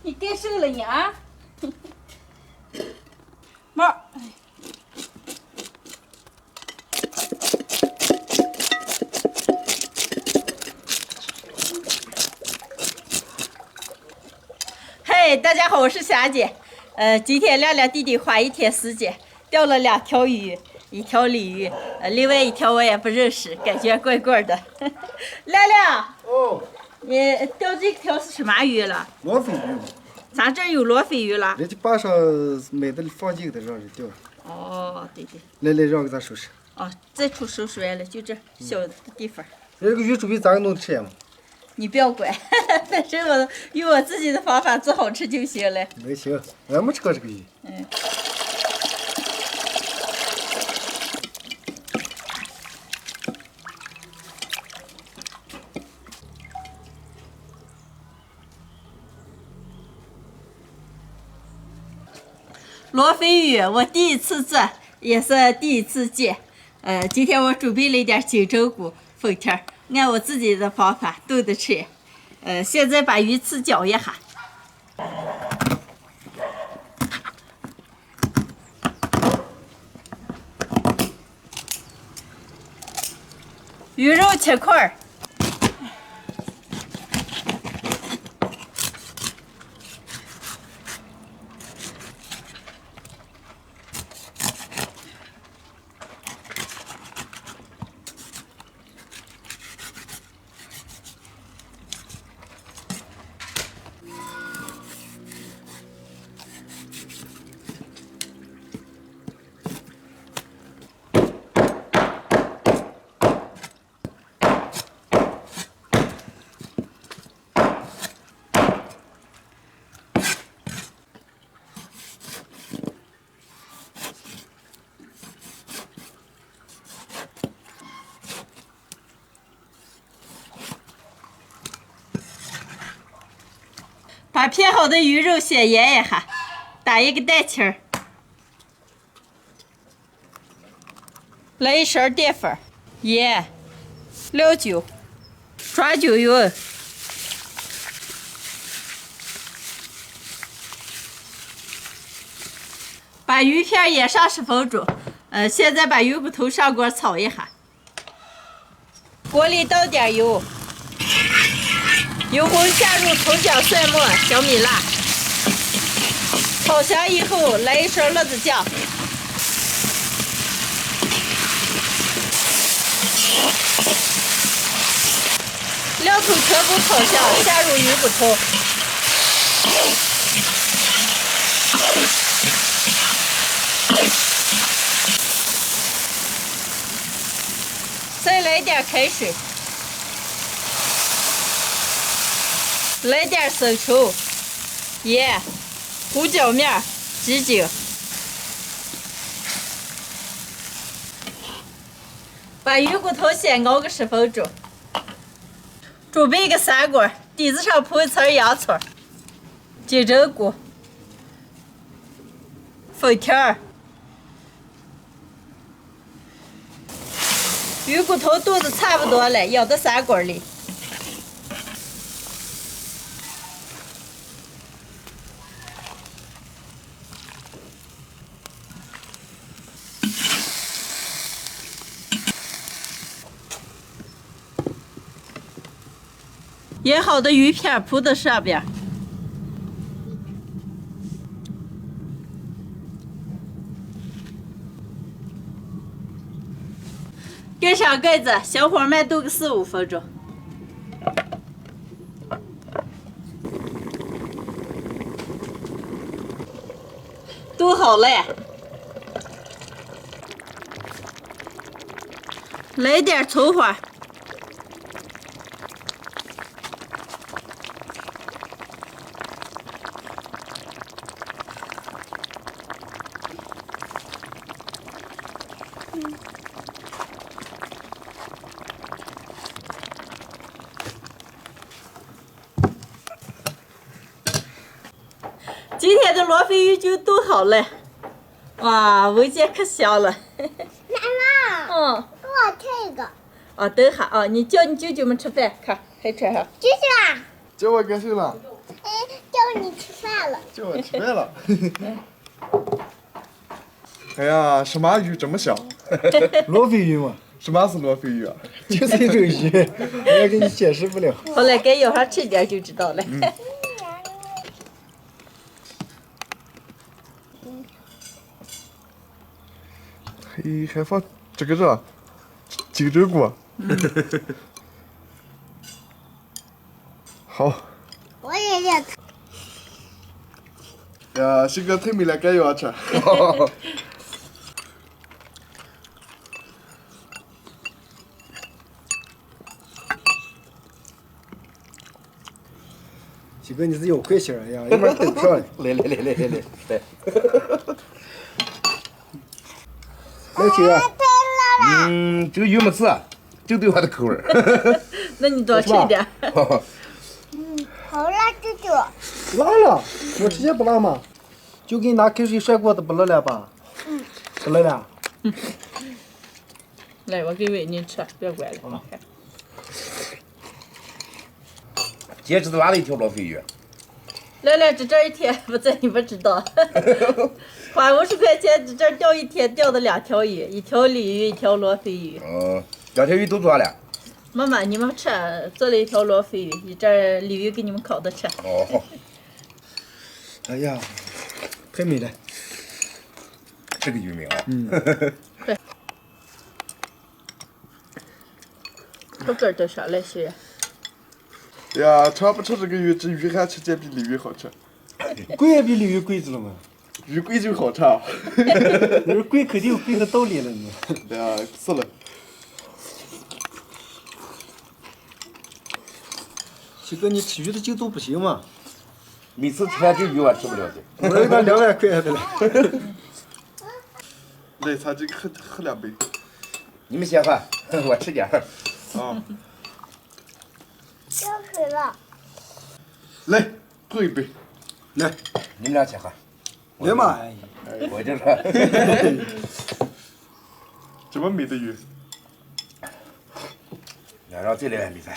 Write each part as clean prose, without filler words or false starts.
你干什了你啊？猫。嘿，大家好，我是霞姐。今天亮亮弟弟花1天时间钓了2条鱼，1条鲤鱼，另外1条我也不认识，感觉怪怪的。亮亮，哦，你钓这条是什么鱼了？罗非鱼。咱这儿有罗非鱼了。人家坝上买的放进的，让人钓。哦，对对。来，让给咱收拾。哦，再出收拾完了，就这小的地方。这个鱼准备咋个弄吃呀嘛？你不要管，反正我用我自己的方法做好吃就行了。那行，俺没吃过这个鱼。罗非鱼我第一次做，也是第一次见。今天我准备了一点金针菇、粉条，按我自己的方法炖着吃。现在把鱼刺搅一下。鱼肉切块。把片好的鱼肉先腌一下，打一个蛋清儿，来1勺淀粉、盐、料酒、抓酒油，把鱼片腌上10分钟。现在把鱼骨头上锅炒一下，锅里倒点油。油锅下入葱姜蒜末、小米辣，炒香以后来1勺辣子酱，料头全部炒香，下入鱼骨头，再来点开水。来点生抽、盐、胡椒面、鸡精，把鱼骨头先熬个10分钟。准备一个砂锅，底子上铺一层洋葱、金针菇、粉条、鱼骨头炖的差不多了，舀到砂锅里。腌好的鱼片铺到上边，盖上盖子，小火慢炖个4、5分钟。炖好了，来点葱花。今天的罗非鱼就炖好了，哇，闻见可香了。妈妈，我这个。啊，等下啊，你叫你舅舅们吃饭，看还吃上。舅舅啊，叫我干什么？叫你吃饭了。叫我吃饭了。哎呀，什么鱼这么小？罗非鱼嘛，什么是罗非鱼啊？就是一种鱼，我也给你解释不了。后来给舀上吃点就知道了。嘿，还放这个啥？金针菇。好。我也要。呀，鑫哥太美了，该要吃。几个你是要快些儿呀，要不然等不上了。来，来几个？这个鱼没吃，就对我的口味儿。那你多吃一点。好辣舅舅。辣了，我之前不辣吗？就给你拿开水涮锅子不辣了吧？不辣了。来，我给喂你吃，别管了。姐知道哪里一条罗非鱼？来，这一天不在你不知道，花50块钱这钓一天钓的2条鱼，一条鲤鱼，一条罗非鱼。2条鱼都做了。妈妈，你们吃，做了一条罗非鱼，这鲤鱼给你们烤的吃。哦。哎呀，太美了。这个鱼名啊。快，把根儿都上来些。呀，尝不出这个鱼，这鱼还吃见比鲤鱼好吃。贵也比鲤鱼贵着了嘛。鱼贵就好吃啊。你说贵肯定有贵的道理了呢。呀，是了。七哥，你吃鱼的劲头不行嘛？每次吃饭这鱼我吃不了的。我给他2万块的了。来，咱这个喝2杯。你们先喝，我吃点儿。啊。要水了。来，喝一杯。来，你们俩先喝。来嘛。我就说。这么美的鱼。然后再来碗米饭。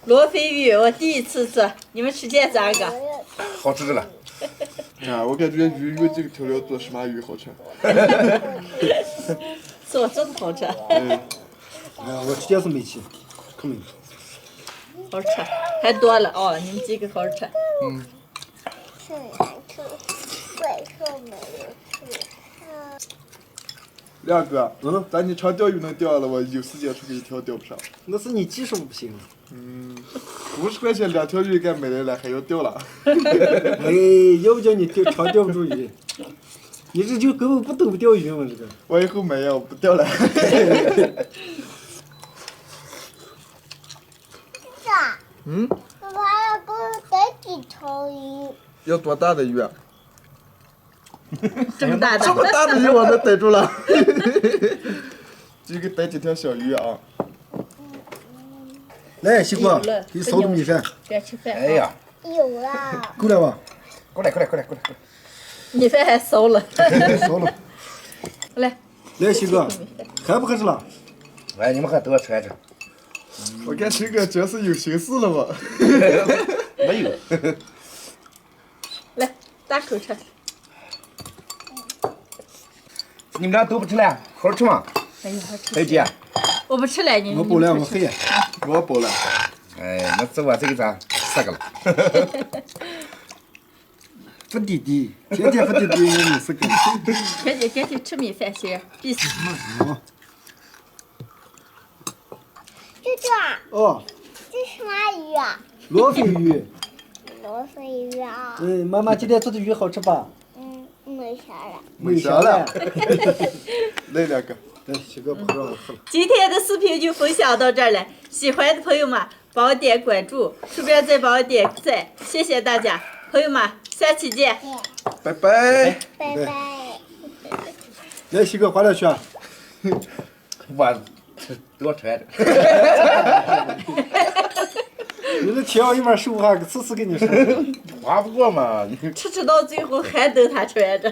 罗非鱼我第一次吃，你们吃见咋个？好吃着了。啊，我感觉鱼用这个调料做什么鱼好吃？是我做的好吃。我吃见是没吃，可美了。好吃，还多了哦，你们几个好吃。是难吃，怪兽没有吃。亮哥，咱你常钓鱼能钓了，我有时间出去一条钓不上。那是你技术不行。 50块钱2条鱼该买来了，还要钓了。哎，要不叫你常钓不住鱼，你这就根本不懂钓鱼嘛这个。我以后买呀，我不钓了。爸爸要给我逮几条鱼？要多大的鱼啊？这么大的。这么大的鱼我能逮住了。就给逮几条小鱼啊。 来，西瓜，给你烧点米饭。该吃饭。哎呀，有了。够了吧？过来。米饭还烧了。烧了。来。来，西哥，还不合适了？哎，你们还多吃着。我看这个真是有心思了吧？没有。来，大口吃。你们俩都不吃了，好好吃嘛。哎呀，好吃。哎姐。 我不吃了，你。我饱了，我黑。我饱了。哎，那这我这个咋4个了？不滴滴，天天不滴滴，我没4个。赶紧吃米饭先，必死。舅舅。哦。这是什么鱼啊？罗非鱼。罗非鱼啊。妈妈今天做的鱼好吃吧？没啥了。没啥了。来2个。 来，西哥不让我喝了。今天的视频就分享到这儿了，喜欢的朋友们帮我点关注，顺便再帮我点赞，谢谢大家，朋友们，下期见，拜拜。拜拜。来，西哥划点去啊。我多穿着。你这铁往一边收哈，次次给你说。划不过嘛。吃到最后还等他穿着。